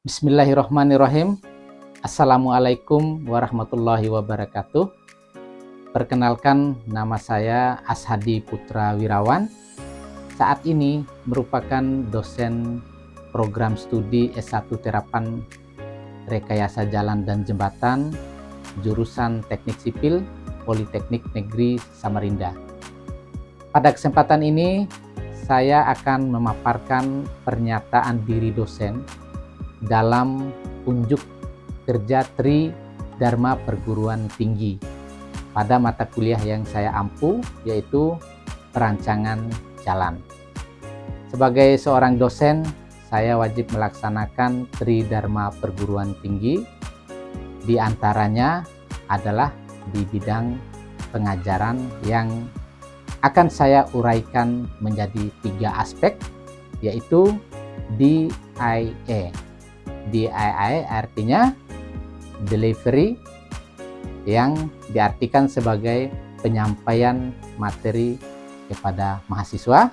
Bismillahirrahmanirrahim. Assalamualaikum warahmatullahi wabarakatuh. Perkenalkan, nama saya Ashadi Putra Wirawan. Saat ini merupakan dosen program studi S1 Terapan Rekayasa Jalan dan Jembatan, jurusan Teknik Sipil, Politeknik Negeri Samarinda. Pada kesempatan ini, saya akan memaparkan pernyataan diri dosen dalam unjuk kerja Tri Dharma Perguruan Tinggi pada mata kuliah yang saya ampu, yaitu perancangan jalan. Sebagai seorang dosen, saya wajib melaksanakan Tri Dharma Perguruan Tinggi. Di antaranya adalah di bidang pengajaran yang akan saya uraikan menjadi 3 aspek, yaitu DIE. DIE artinya delivery, yang diartikan sebagai penyampaian materi kepada mahasiswa.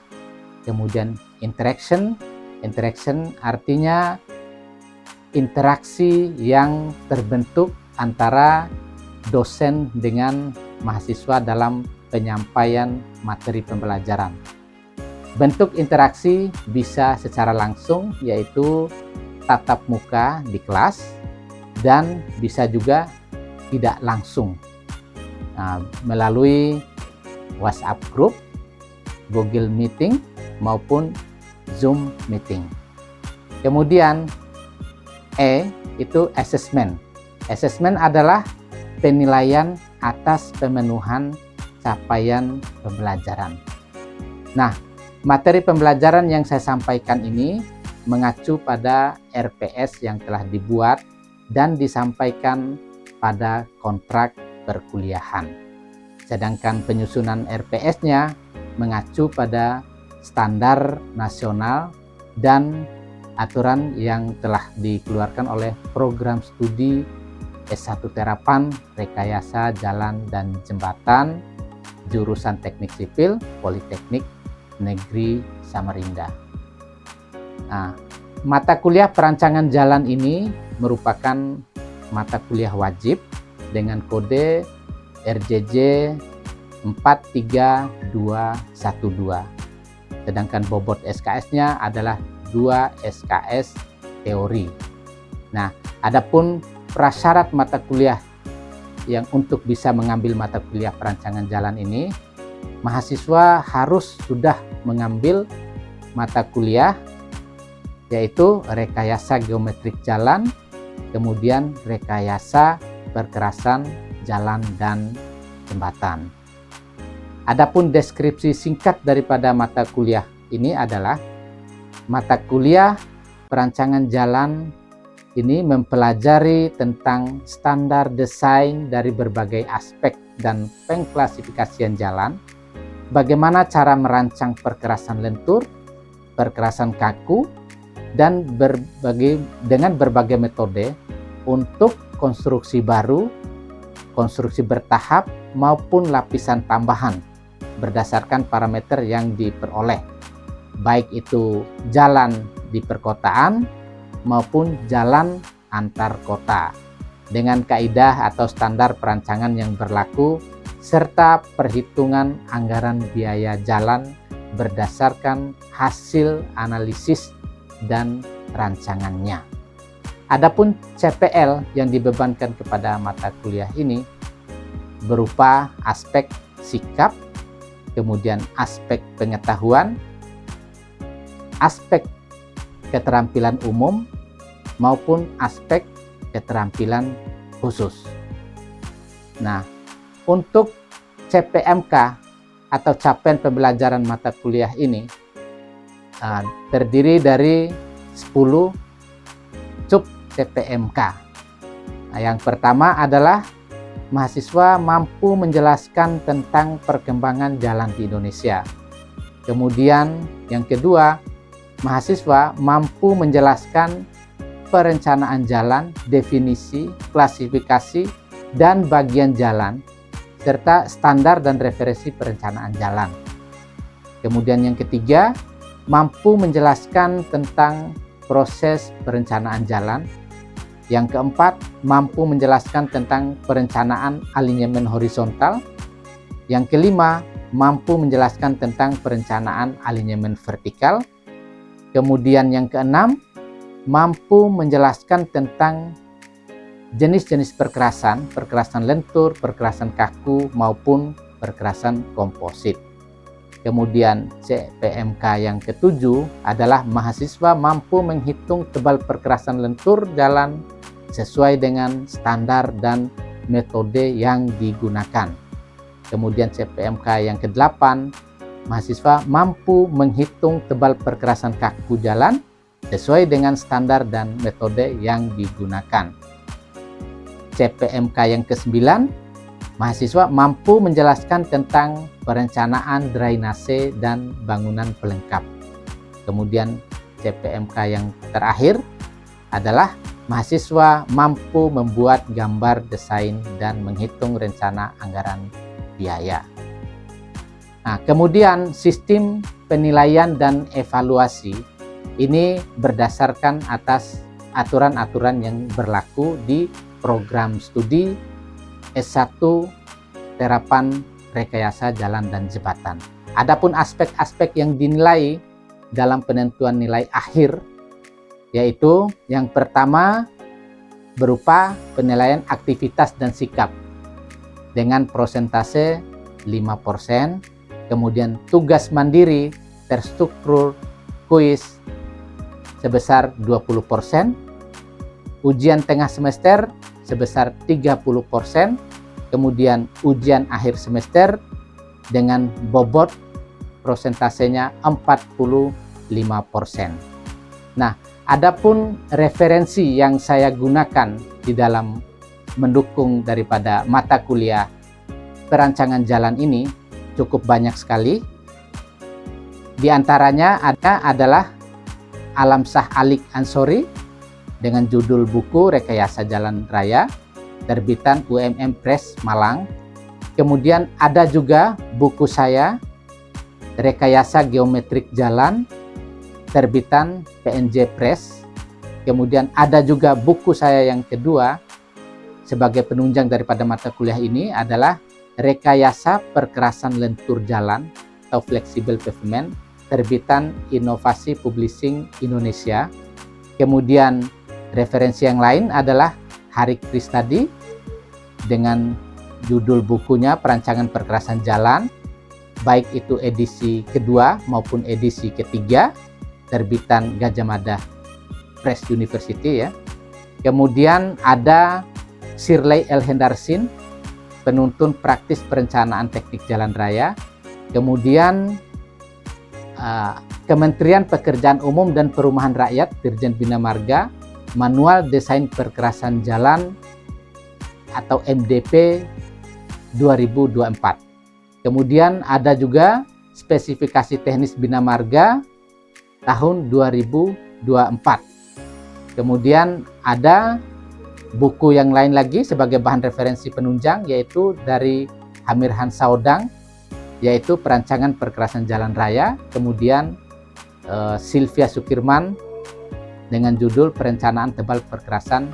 Kemudian interaction artinya interaksi yang terbentuk antara dosen dengan mahasiswa dalam penyampaian materi pembelajaran. Bentuk interaksi bisa secara langsung, yaitu tatap muka di kelas, dan bisa juga tidak langsung melalui WhatsApp group, Google Meeting, maupun Zoom Meeting. Kemudian itu assessment. Assessment adalah penilaian atas pemenuhan capaian pembelajaran. Nah, materi pembelajaran yang saya sampaikan ini mengacu pada RPS yang telah dibuat dan disampaikan pada kontrak perkuliahan. Sedangkan penyusunan RPS-nya mengacu pada standar nasional dan aturan yang telah dikeluarkan oleh program studi S1 Terapan Rekayasa Jalan dan Jembatan, jurusan Teknik Sipil, Politeknik Negeri Samarinda. Nah, mata kuliah perancangan jalan ini merupakan mata kuliah wajib dengan kode RJJ 43212. Sedangkan bobot SKS-nya adalah 2 SKS teori. Nah, adapun prasyarat mata kuliah yang untuk bisa mengambil mata kuliah perancangan jalan ini, mahasiswa harus sudah mengambil mata kuliah yaitu rekayasa geometrik jalan, kemudian rekayasa perkerasan jalan dan jembatan. Adapun deskripsi singkat daripada mata kuliah ini adalah mata kuliah perancangan jalan ini mempelajari tentang standar desain dari berbagai aspek dan pengklasifikasian jalan, bagaimana cara merancang perkerasan lentur, perkerasan kaku, dan dengan berbagai metode untuk konstruksi baru, konstruksi bertahap, maupun lapisan tambahan berdasarkan parameter yang diperoleh, baik itu jalan di perkotaan maupun jalan antar kota, dengan kaidah atau standar perancangan yang berlaku, serta perhitungan anggaran biaya jalan berdasarkan hasil analisis dan rancangannya. Adapun CPL yang dibebankan kepada mata kuliah ini berupa aspek sikap, kemudian aspek pengetahuan, aspek keterampilan umum, maupun aspek keterampilan khusus. Nah, untuk CPMK atau capaian pembelajaran mata kuliah ini terdiri dari 10 sub CPMK. Nah, yang pertama adalah mahasiswa mampu menjelaskan tentang perkembangan jalan di Indonesia. Kemudian yang kedua, mahasiswa mampu menjelaskan perencanaan jalan, definisi, klasifikasi, dan bagian jalan, serta standar dan referensi perencanaan jalan. Kemudian yang ketiga, mampu menjelaskan tentang proses perencanaan jalan. Yang keempat, mampu menjelaskan tentang perencanaan alinyemen horizontal. Yang kelima, mampu menjelaskan tentang perencanaan alinyemen vertikal. Kemudian yang keenam, mampu menjelaskan tentang jenis-jenis perkerasan, perkerasan lentur, perkerasan kaku, maupun perkerasan komposit. Kemudian CPMK yang ketujuh adalah mahasiswa mampu menghitung tebal perkerasan lentur jalan sesuai dengan standar dan metode yang digunakan. Kemudian CPMK yang ke-8, mahasiswa mampu menghitung tebal perkerasan kaku jalan sesuai dengan standar dan metode yang digunakan. CPMK yang ke-9, mahasiswa mampu menjelaskan tentang perencanaan drainase dan bangunan pelengkap. Kemudian CPMK yang terakhir adalah mahasiswa mampu membuat gambar desain dan menghitung rencana anggaran biaya. Nah, kemudian sistem penilaian dan evaluasi ini berdasarkan atas aturan-aturan yang berlaku di program studi S1 Terapan Rekayasa Jalan dan Jembatan. Adapun aspek-aspek yang dinilai dalam penentuan nilai akhir, yaitu yang pertama berupa penilaian aktivitas dan sikap dengan persentase 5%, kemudian tugas mandiri terstruktur kuis sebesar 20%, ujian tengah semester sebesar 30%, kemudian ujian akhir semester dengan bobot persentasenya 45%. Nah, adapun referensi yang saya gunakan di dalam mendukung daripada mata kuliah perancangan jalan ini cukup banyak sekali. Di antaranya adalah Alamsah Alik Ansori dengan judul buku Rekayasa Jalan Raya, terbitan UMM Press Malang. Kemudian ada juga buku saya Rekayasa Geometrik Jalan, terbitan PNJ Press. Kemudian ada juga buku saya yang kedua sebagai penunjang daripada mata kuliah ini adalah Rekayasa Perkerasan Lentur Jalan atau Flexible Pavement, terbitan Inovasi Publishing Indonesia. Kemudian referensi yang lain adalah Hari Kristadi dengan judul bukunya Perancangan Perkerasan Jalan, baik itu edisi kedua maupun edisi ketiga, terbitan Gajah Mada Press University ya. Kemudian ada Shirley L. Hendarsin, Penuntun Praktis Perencanaan Teknik Jalan Raya. Kemudian Kementerian Pekerjaan Umum dan Perumahan Rakyat, Dirjen Bina Marga, Manual Desain Perkerasan Jalan atau MDP 2024. Kemudian ada juga Spesifikasi Teknis Bina Marga tahun 2024. Kemudian ada buku yang lain lagi sebagai bahan referensi penunjang, yaitu dari Amirhan Saodang, yaitu Perancangan Perkerasan Jalan Raya. Kemudian Sylvia Sukirman dengan judul Perencanaan Tebal Perkerasan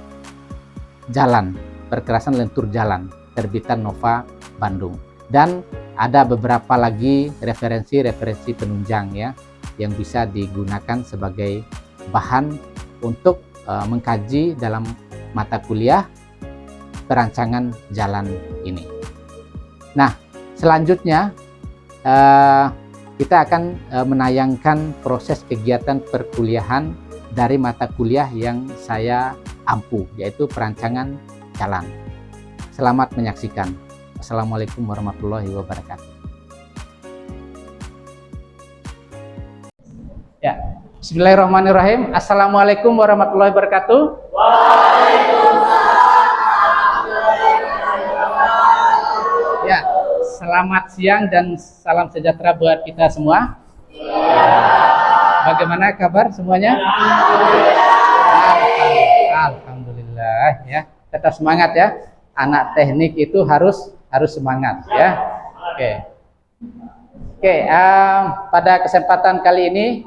Jalan, Perkerasan Lentur Jalan, terbitan Nova Bandung. Dan ada beberapa lagi referensi penunjang ya yang bisa digunakan sebagai bahan untuk mengkaji dalam mata kuliah perancangan jalan ini. Nah, selanjutnya kita akan menayangkan proses kegiatan perkuliahan dari mata kuliah yang saya ampu, yaitu perancangan jalan. Selamat menyaksikan. Assalamualaikum warahmatullahi wabarakatuh. Ya, bismillahirrahmanirrahim. Assalamualaikum warahmatullahi wabarakatuh. Ya, selamat siang dan salam sejahtera buat kita semua. Bagaimana kabar semuanya? Alhamdulillah ya. Tetap semangat ya. Anak teknik itu harus semangat ya. Oke, pada kesempatan kali ini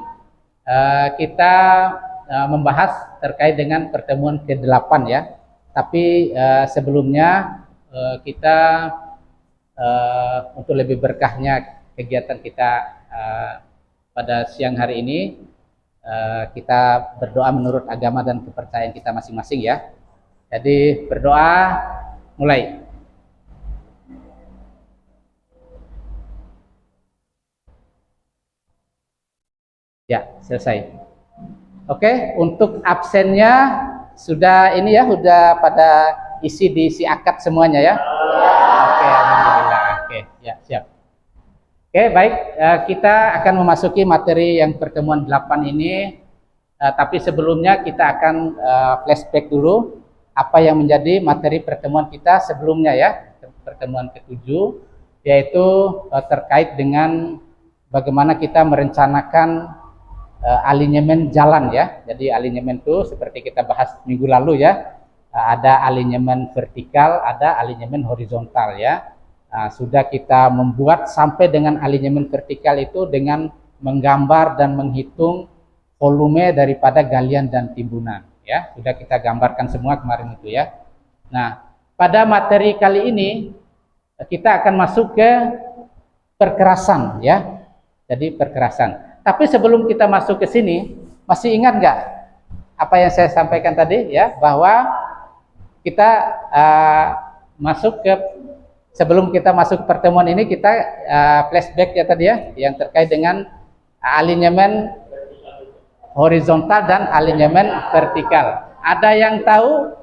kita membahas terkait dengan pertemuan ke-8 ya. Tapi sebelumnya kita untuk lebih berkahnya kegiatan kita pada siang hari ini, kita berdoa menurut agama dan kepercayaan kita masing-masing ya. Jadi berdoa, mulai. Ya, selesai. Oke, untuk absennya sudah ini ya, sudah pada diisi akad semuanya ya. Oke, alhamdulillah. Oke, ya siap. Oke, baik. Kita akan memasuki materi yang pertemuan 8 ini. Tapi sebelumnya kita akan flashback dulu apa yang menjadi materi pertemuan kita sebelumnya ya, pertemuan ke-7, yaitu terkait dengan bagaimana kita merencanakan alinyemen jalan ya. Jadi alinyemen itu seperti kita bahas minggu lalu ya, ada alinyemen vertikal, ada alinyemen horizontal ya. Sudah kita membuat sampai dengan alinyemen vertikal itu dengan menggambar dan menghitung volume daripada galian dan timbunan ya. Sudah kita gambarkan semua kemarin itu ya. Nah, pada materi kali ini kita akan masuk ke perkerasan ya. Jadi perkerasan. Tapi sebelum kita masuk ke sini, masih ingat nggak apa yang saya sampaikan tadi ya, bahwa kita sebelum kita masuk ke pertemuan ini kita flashback ya tadi ya, yang terkait dengan alinyemen horizontal dan alinyemen vertikal. Ada yang tahu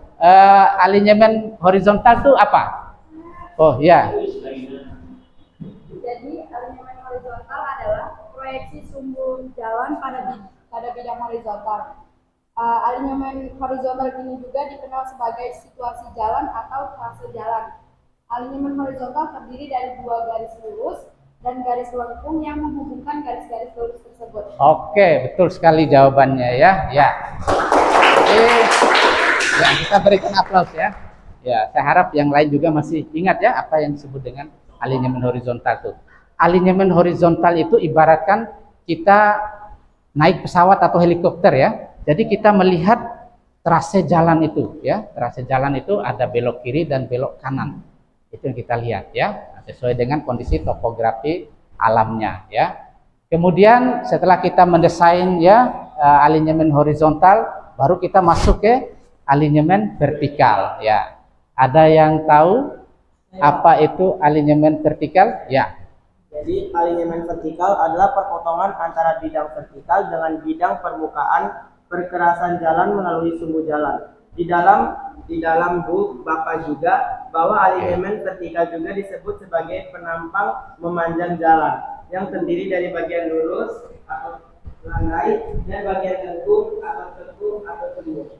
alinyemen horizontal itu apa? Oh ya. Jadi alinyemen horizontal adalah proyeksi sumbu jalan pada bidang horizontal. Alinyemen horizontal ini juga dikenal sebagai situasi jalan atau fase jalan. Alinyemen horizontal terdiri dari 2 garis lurus dan garis lengkung yang menghubungkan garis-garis lurus tersebut. Oke, betul sekali jawabannya ya. Ya. Oke. Ya, kita berikan aplaus ya. Ya, saya harap yang lain juga masih ingat ya apa yang disebut dengan alinyemen horizontal itu. Alinyemen horizontal itu ibaratkan kita naik pesawat atau helikopter ya. Jadi kita melihat trase jalan itu ya. Trase jalan itu ada belok kiri dan belok kanan. Itu yang kita lihat ya, sesuai dengan kondisi topografi alamnya ya. Kemudian setelah kita mendesain ya alinyemen horizontal, baru kita masuk ke alinyemen vertikal ya. Ada yang tahu apa itu alinyemen vertikal? Ya. Jadi alinyemen vertikal adalah perpotongan antara bidang vertikal dengan bidang permukaan perkerasan jalan melalui sumbu jalan. Di dalam buku Bapak juga bahwa alinyemen vertikal juga disebut sebagai penampang memanjang jalan yang terdiri dari bagian lurus atau landai dan bagian lengkung atau tekuk atau tembus.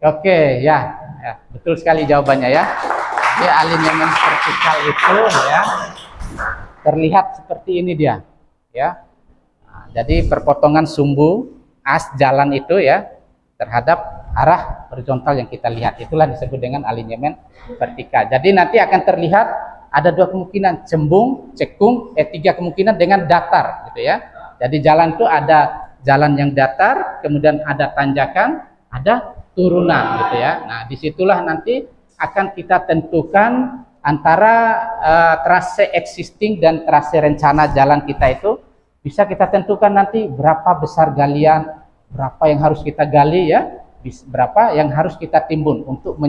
Oke, ya, betul sekali jawabannya ya. Jadi alinyemen vertikal itu ya terlihat seperti ini dia, ya. Nah, jadi perpotongan sumbu as jalan itu ya terhadap arah horizontal yang kita lihat, itulah disebut dengan alinyemen vertikal. Jadi nanti akan terlihat ada 2 kemungkinan, cembung, cekung, 3 kemungkinan dengan datar, gitu ya. Jadi jalan itu ada jalan yang datar, kemudian ada tanjakan, ada turunan, gitu ya. Nah, disitulah nanti akan kita tentukan antara trase existing dan trase rencana jalan kita itu bisa kita tentukan nanti berapa besar galian, berapa yang harus kita gali ya, berapa yang harus kita timbun untuk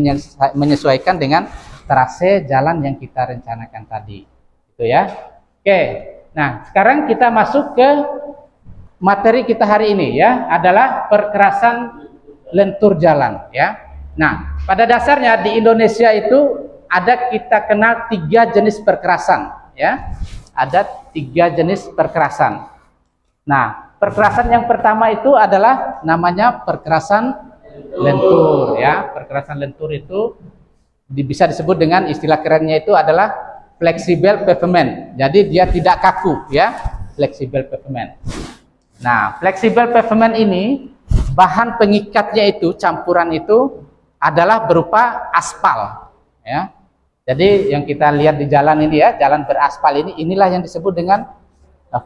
menyesuaikan dengan trase jalan yang kita rencanakan tadi, gitu ya. Oke, nah sekarang kita masuk ke materi kita hari ini ya, adalah perkerasan lentur jalan ya. Nah, pada dasarnya di Indonesia itu ada kita kenal 3 jenis perkerasan ya. Ada 3 jenis perkerasan. Nah, perkerasan yang pertama itu adalah namanya perkerasan lentur ya. Perkerasan lentur itu bisa disebut dengan istilah kerennya itu adalah flexible pavement. Jadi dia tidak kaku ya, flexible pavement. Nah, flexible pavement ini bahan pengikatnya itu campuran itu adalah berupa aspal ya. Jadi yang kita lihat di jalan ini ya, jalan beraspal ini, inilah yang disebut dengan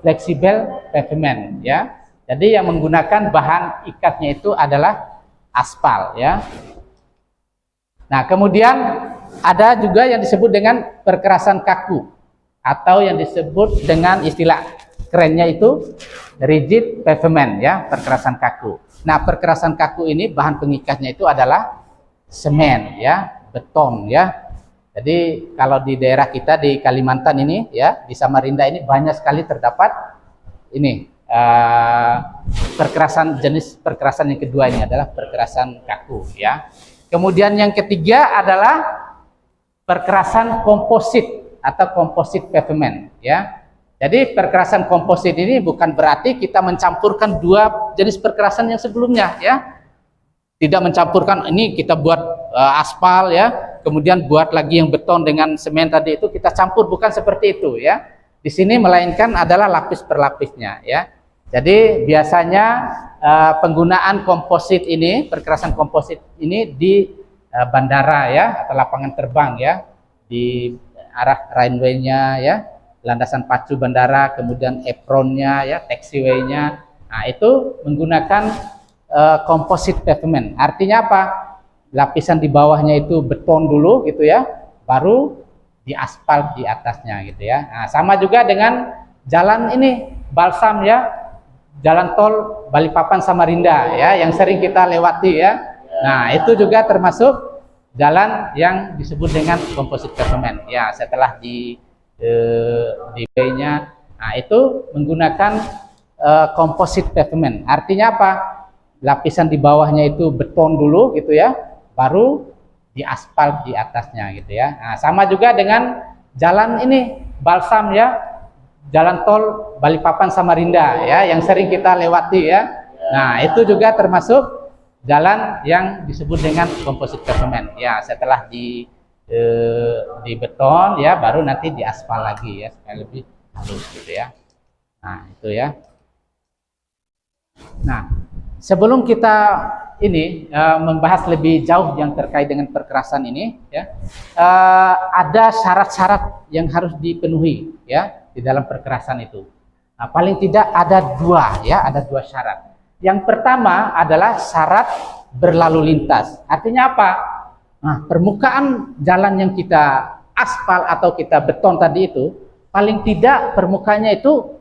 flexible pavement ya. Jadi yang menggunakan bahan ikatnya itu adalah aspal ya. Nah, kemudian ada juga yang disebut dengan perkerasan kaku atau yang disebut dengan istilah kerennya itu rigid pavement ya, perkerasan kaku. Nah, perkerasan kaku ini bahan pengikatnya itu adalah semen ya, beton ya. Jadi kalau di daerah kita di Kalimantan ini ya, di Samarinda ini banyak sekali terdapat ini jenis perkerasan yang kedua ini adalah perkerasan kaku ya. Kemudian yang ketiga adalah perkerasan komposit atau komposit pavement ya. Jadi perkerasan komposit ini bukan berarti kita mencampurkan dua jenis perkerasan yang sebelumnya ya. Tidak mencampurkan ini kita buat aspal ya, kemudian buat lagi yang beton dengan semen tadi itu kita campur, bukan seperti itu ya. Di sini melainkan adalah lapis per lapisnya ya. Jadi biasanya penggunaan komposit ini, perkerasan komposit ini di bandara ya atau lapangan terbang ya, di arah runway-nya ya, landasan pacu bandara, kemudian apronnya ya, taxiway-nya. Nah, itu menggunakan komposit pavement. Artinya apa? Lapisan di bawahnya itu beton dulu gitu ya, baru diaspal di atasnya gitu ya. Nah, sama juga dengan jalan ini balsam ya, jalan tol Balikpapan Samarinda ya, yang sering kita lewati ya. Nah, itu juga termasuk jalan yang disebut dengan komposit pavement ya. Setelah di B-nya, nah itu menggunakan komposit pavement. Artinya apa? Lapisan di bawahnya itu beton dulu gitu ya, baru diaspal di atasnya gitu ya. Nah, sama juga dengan jalan ini balsam ya, jalan tol Balikpapan Samarinda ya, yang sering kita lewati ya. Nah, itu juga termasuk jalan yang disebut dengan komposit pavement ya. Setelah di beton ya, baru nanti diaspal lagi ya, supaya lebih halus gitu ya. Nah, itu ya. Nah, sebelum kita ini membahas lebih jauh yang terkait dengan perkerasan ini ya, ada syarat-syarat yang harus dipenuhi ya di dalam perkerasan itu. Nah, paling tidak ada dua ya, ada dua syarat. Yang pertama adalah syarat berlalu lintas. Artinya apa? Nah, permukaan jalan yang kita aspal atau kita beton tadi itu paling tidak permukaannya itu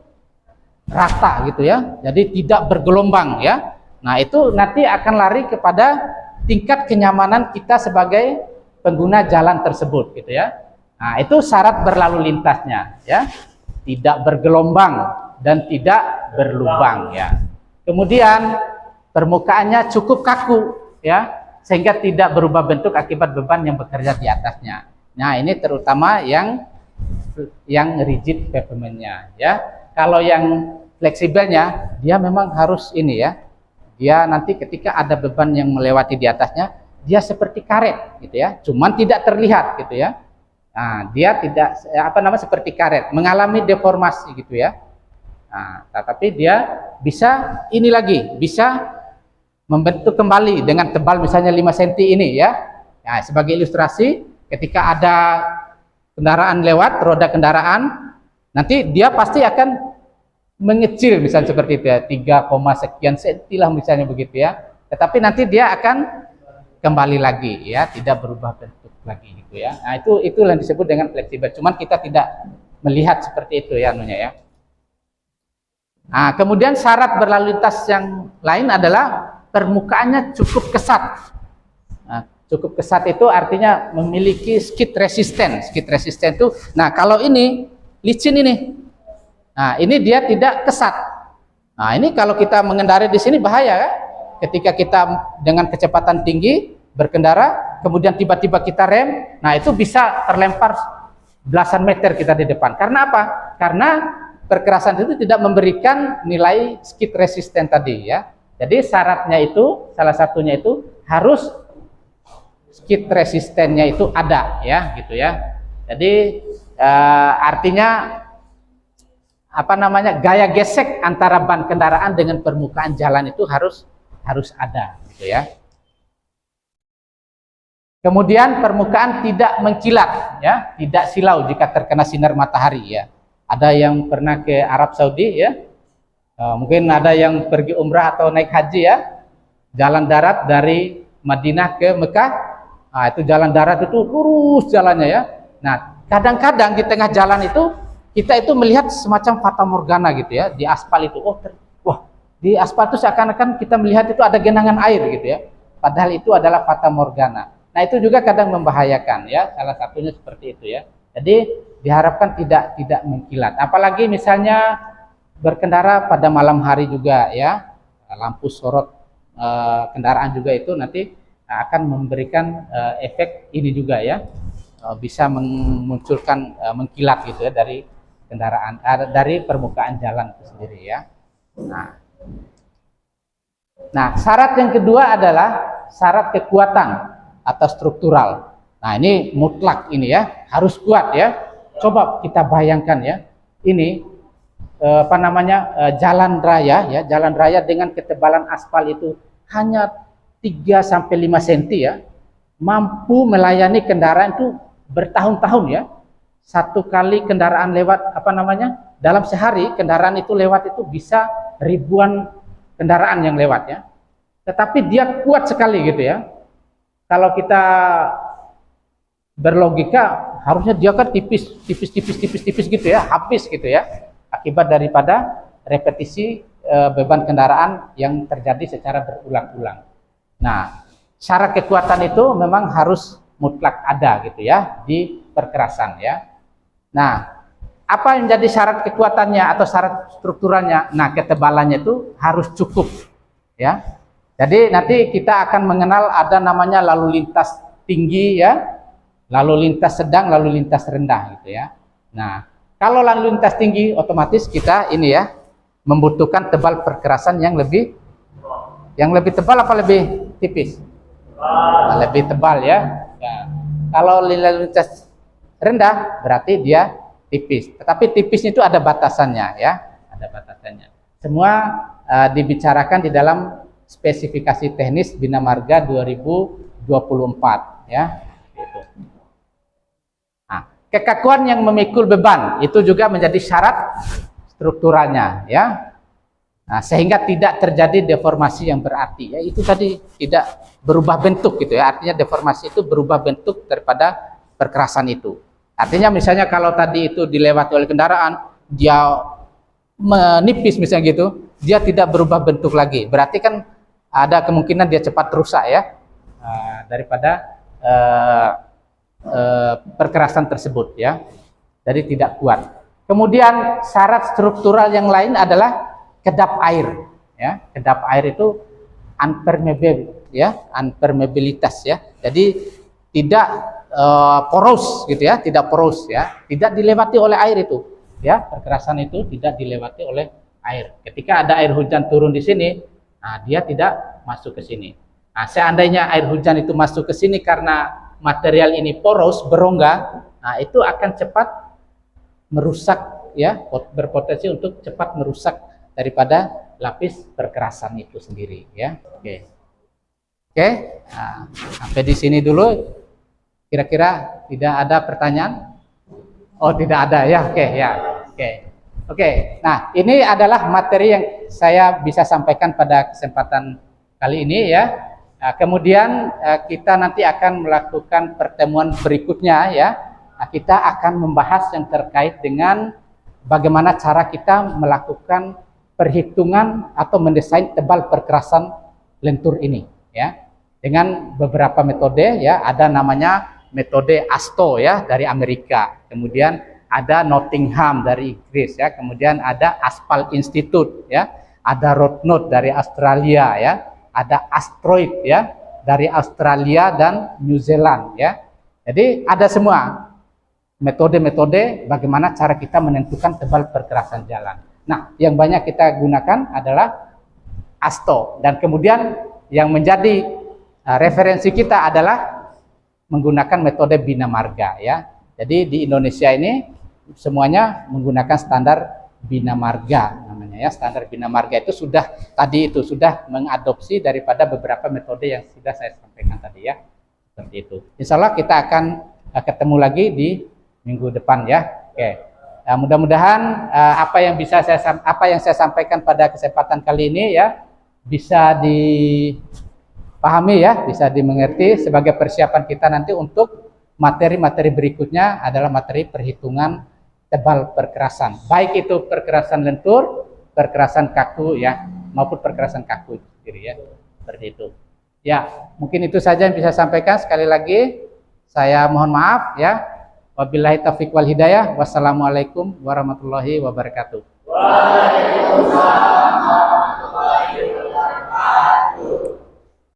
rata gitu ya. Jadi tidak bergelombang ya. Nah, itu nanti akan lari kepada tingkat kenyamanan kita sebagai pengguna jalan tersebut gitu ya. Nah, itu syarat berlalu lintasnya ya. Tidak bergelombang dan tidak berlubang ya. Kemudian permukaannya cukup kaku ya, sehingga tidak berubah bentuk akibat beban yang bekerja di atasnya. Nah, ini terutama yang rigid pavementnya ya. Kalau yang fleksibelnya dia memang harus ini ya. Dia nanti ketika ada beban yang melewati di atasnya, dia seperti karet gitu ya, cuman tidak terlihat gitu ya. Nah, dia tidak seperti karet, mengalami deformasi gitu ya. Nah, tetapi dia bisa ini lagi, bisa membentuk kembali dengan tebal misalnya 5 cm ini ya. Nah, sebagai ilustrasi, ketika ada kendaraan lewat, roda kendaraan, nanti dia pasti akan mengecil misalnya seperti itu ya, 3, sekian senti lah misalnya begitu ya. Tetapi nanti dia akan kembali lagi ya, tidak berubah bentuk lagi gitu ya. Nah, itu yang disebut dengan fleksibel. Cuman kita tidak melihat seperti itu ya anunya ya. Nah, kemudian syarat berlalu lintas yang lain adalah permukaannya cukup kesat. Nah, cukup kesat itu artinya memiliki skid resisten. Skid resisten itu, nah kalau ini licin ini. Nah, ini dia tidak kesat. Nah, ini kalau kita mengendarai di sini bahaya kan? Ketika kita dengan kecepatan tinggi berkendara, kemudian tiba-tiba kita rem, nah itu bisa terlempar belasan meter kita di depan. Karena apa? Karena perkerasan itu tidak memberikan nilai skid resisten tadi ya. Jadi syaratnya itu, salah satunya itu harus skid resistennya itu ada ya, gitu ya. Jadi artinya gaya gesek antara ban kendaraan dengan permukaan jalan itu harus ada gitu ya. Kemudian permukaan tidak mengkilat ya, tidak silau jika terkena sinar matahari ya. Ada yang pernah ke Arab Saudi ya, Mungkin ada yang pergi umrah atau naik haji ya, jalan darat dari Madinah ke Mekah. Nah, itu jalan darat itu lurus jalannya ya. Nah, kadang-kadang di tengah jalan itu kita itu melihat semacam fata morgana gitu ya di aspal itu. Wah, di aspal itu seakan-akan kita melihat itu ada genangan air gitu ya. Padahal itu adalah fata morgana. Nah, itu juga kadang membahayakan ya. Salah satunya seperti itu ya. Jadi diharapkan tidak mengkilat. Apalagi misalnya berkendara pada malam hari juga ya, lampu sorot kendaraan juga itu nanti akan memberikan efek ini juga ya, bisa memunculkan mengkilat gitu ya dari kendaraan, dari permukaan jalan itu sendiri ya. Nah, syarat yang kedua adalah syarat kekuatan atau struktural. Nah, ini mutlak ini ya, harus kuat ya. Coba kita bayangkan ya, ini jalan raya ya, jalan raya dengan ketebalan aspal itu hanya 3 sampai 5 cm ya, mampu melayani kendaraan itu bertahun-tahun ya. Satu kali kendaraan lewat dalam sehari kendaraan itu lewat itu bisa ribuan kendaraan yang lewat ya. Tetapi dia kuat sekali gitu ya. Kalau kita berlogika harusnya dia kan tipis gitu ya, habis gitu ya. Akibat daripada repetisi beban kendaraan yang terjadi secara berulang-ulang. Nah, syarat kekuatan itu memang harus mutlak ada gitu ya di perkerasan ya. Nah, apa yang menjadi syarat kekuatannya atau syarat strukturalnya? Nah, ketebalannya itu harus cukup ya. Jadi nanti kita akan mengenal ada namanya lalu lintas tinggi ya, lalu lintas sedang, lalu lintas rendah gitu ya. Nah, kalau lalu lintas tinggi, otomatis kita ini ya membutuhkan tebal perkerasan yang lebih tebal apa lebih tipis? Lebih tebal ya. Nah, kalau lalu lintas rendah berarti dia tipis. Tetapi tipisnya itu ada batasannya ya, ada batasannya. Semua dibicarakan di dalam spesifikasi teknis Bina Marga 2024 ya. Kekakuan yang memikul beban itu juga menjadi syarat strukturalnya ya. Nah, sehingga tidak terjadi deformasi yang berarti ya, itu tadi tidak berubah bentuk gitu ya. Artinya deformasi itu berubah bentuk daripada perkerasan itu. Artinya misalnya kalau tadi itu dilewati oleh kendaraan, dia menipis misalnya gitu, dia tidak berubah bentuk lagi. Berarti kan ada kemungkinan dia cepat rusak ya, daripada perkerasan tersebut ya, jadi tidak kuat. Kemudian syarat struktural yang lain adalah kedap air ya. Kedap air itu unpermeable ya, unpermeabilitas ya, jadi tidak poros gitu ya, tidak poros ya, tidak dilewati oleh air itu ya, perkerasan itu tidak dilewati oleh air. Ketika ada air hujan turun di sini, nah dia tidak masuk ke sini. Nah, seandainya air hujan itu masuk ke sini karena material ini poros, berongga, nah itu akan cepat merusak ya, berpotensi untuk cepat merusak daripada lapis perkerasan itu sendiri ya. Oke. Nah, sampai di sini dulu. Kira-kira tidak ada pertanyaan? Oh, tidak ada ya. Oke. Nah, ini adalah materi yang saya bisa sampaikan pada kesempatan kali ini ya. Nah, kemudian kita nanti akan melakukan pertemuan berikutnya ya. Nah, kita akan membahas yang terkait dengan bagaimana cara kita melakukan perhitungan atau mendesain tebal perkerasan lentur ini ya. Dengan beberapa metode ya, ada namanya metode ASTO ya dari Amerika. Kemudian ada Nottingham dari Inggris ya. Kemudian ada Aspal Institute ya. Ada Rodnott dari Australia ya. Ada Astroid ya dari Australia dan New Zealand ya. Jadi ada semua metode-metode bagaimana cara kita menentukan tebal perkerasan jalan. Nah, yang banyak kita gunakan adalah ASTO, dan kemudian yang menjadi referensi kita adalah menggunakan metode Bina Marga ya. Jadi di Indonesia ini semuanya menggunakan standar Bina Marga namanya ya. Standar Bina Marga itu sudah mengadopsi daripada beberapa metode yang sudah saya sampaikan tadi ya. Seperti itu. Insya Allah kita akan ketemu lagi di minggu depan ya. Oke. Nah, mudah-mudahan apa yang saya sampaikan pada kesempatan kali ini ya bisa dipahami ya, bisa dimengerti sebagai persiapan kita nanti untuk materi-materi berikutnya adalah materi perhitungan tebal perkerasan. Baik itu perkerasan lentur, perkerasan kaku ya, maupun perkerasan kaku sendiri ya. Seperti itu. Ya, mungkin itu saja yang bisa saya sampaikan. Sekali lagi saya mohon maaf ya. Wabillahi taufiq wal hidayah. Wassalamualaikum warahmatullahi wabarakatuh. Waalaikumsalam warahmatullahi wabarakatuh.